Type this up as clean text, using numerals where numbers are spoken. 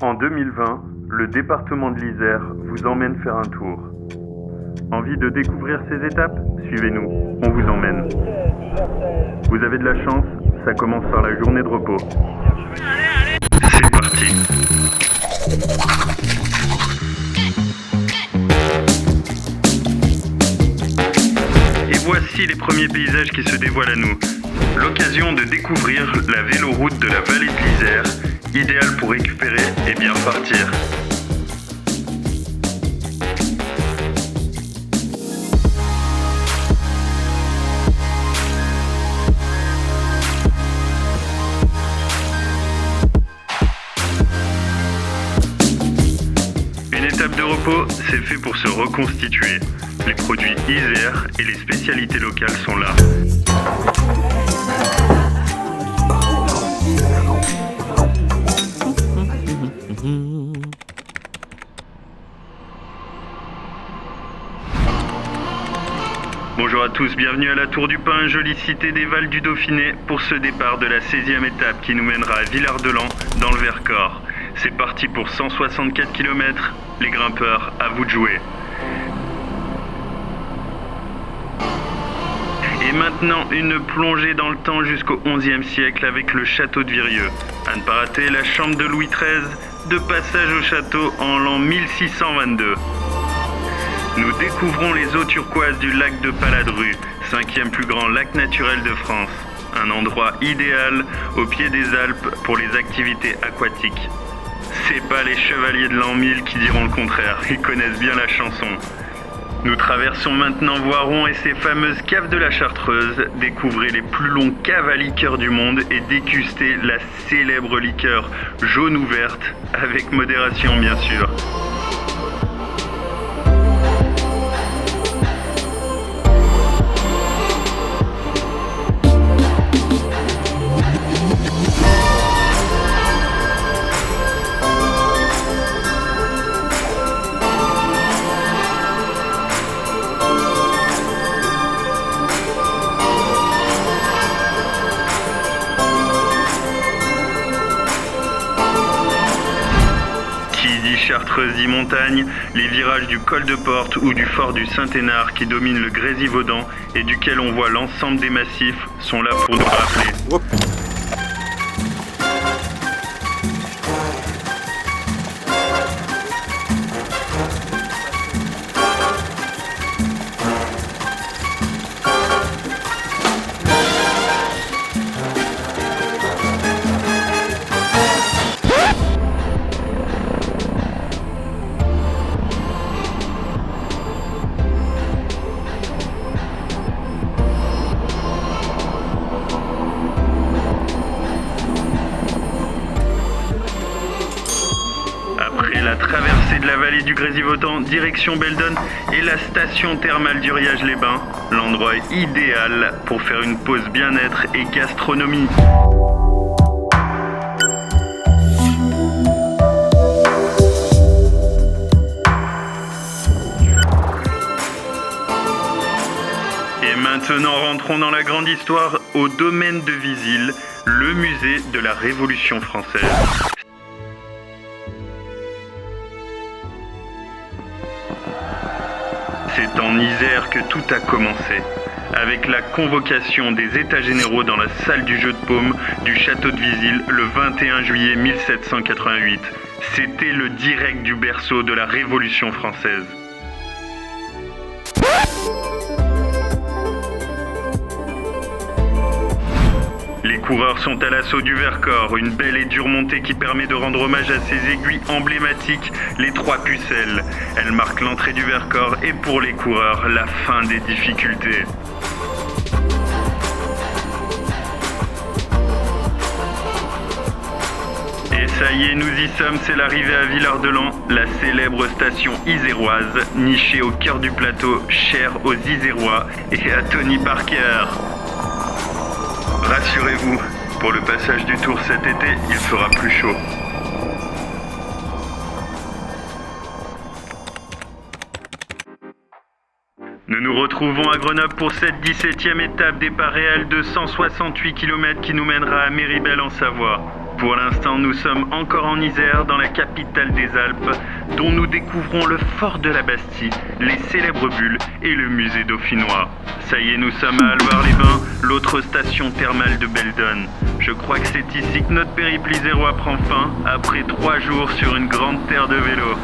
En 2020, le département de l'Isère vous emmène faire un tour. Envie de découvrir ces étapes? Suivez-nous, on vous emmène. Vous avez de la chance, ça commence par la journée de repos. C'est parti. Et voici les premiers paysages qui se dévoilent à nous. L'occasion de découvrir la véloroute de la vallée de l'Isère, idéale pour récupérer et bien partir. Une étape de repos, c'est fait pour se reconstituer. Les produits Isère et les spécialités locales sont là. Bonjour à tous, bienvenue à la Tour du Pin, jolie cité des Vals du Dauphiné, pour ce départ de la 16e étape qui nous mènera à Villard-de-Lans, dans le Vercors. C'est parti pour 164 km, les grimpeurs, à vous de jouer. Et maintenant, une plongée dans le temps jusqu'au XIe siècle avec le château de Virieu. À ne pas rater, la chambre de Louis XIII, de passage au château en l'an 1622. Nous découvrons les eaux turquoises du lac de Paladru, 5e plus grand lac naturel de France. Un endroit idéal au pied des Alpes pour les activités aquatiques. C'est pas les chevaliers de l'an 1000 qui diront le contraire, ils connaissent bien la chanson. Nous traversons maintenant Voiron et ses fameuses caves de la Chartreuse, découvrez les plus longues caves à liqueurs du monde et dégustez la célèbre liqueur jaune ou verte, avec modération bien sûr. Chartreuse dit montagne, les virages du col de Porte ou du fort du Saint-Hénard qui dominent le Grésivaudan et duquel on voit l'ensemble des massifs sont là pour nous rappeler. Après la traversée de la vallée du Grésivaudan, direction Beldon et la station thermale d'Uriage-les-Bains, l'endroit idéal pour faire une pause bien-être et gastronomie. Et maintenant rentrons dans la grande histoire au domaine de Visil, le musée de la Révolution française. C'est en Isère que tout a commencé, avec la convocation des États généraux dans la salle du jeu de paume du château de Visil le 21 juillet 1788. C'était le direct du berceau de la Révolution française. Les coureurs sont à l'assaut du Vercors, une belle et dure montée qui permet de rendre hommage à ces aiguilles emblématiques, les 3 pucelles. Elles marquent l'entrée du Vercors et pour les coureurs, la fin des difficultés. Et ça y est, nous y sommes, c'est l'arrivée à Villard-de-Lans, la célèbre station iséroise, nichée au cœur du plateau, chère aux Isérois et à Tony Parker. Rassurez-vous, pour le passage du Tour cet été, il fera plus chaud. Nous nous retrouvons à Grenoble pour cette 17e étape, départ réel de 168 km qui nous mènera à Méribel en Savoie. Pour l'instant, nous sommes encore en Isère, dans la capitale des Alpes, dont nous découvrons le fort de la Bastille, les célèbres bulles et le musée dauphinois. Ça y est, nous sommes à Alloire-les-Bains, l'autre station thermale de Beldon. Je crois que c'est ici que notre périple isérois prend fin, après 3 jours sur une grande terre de vélo.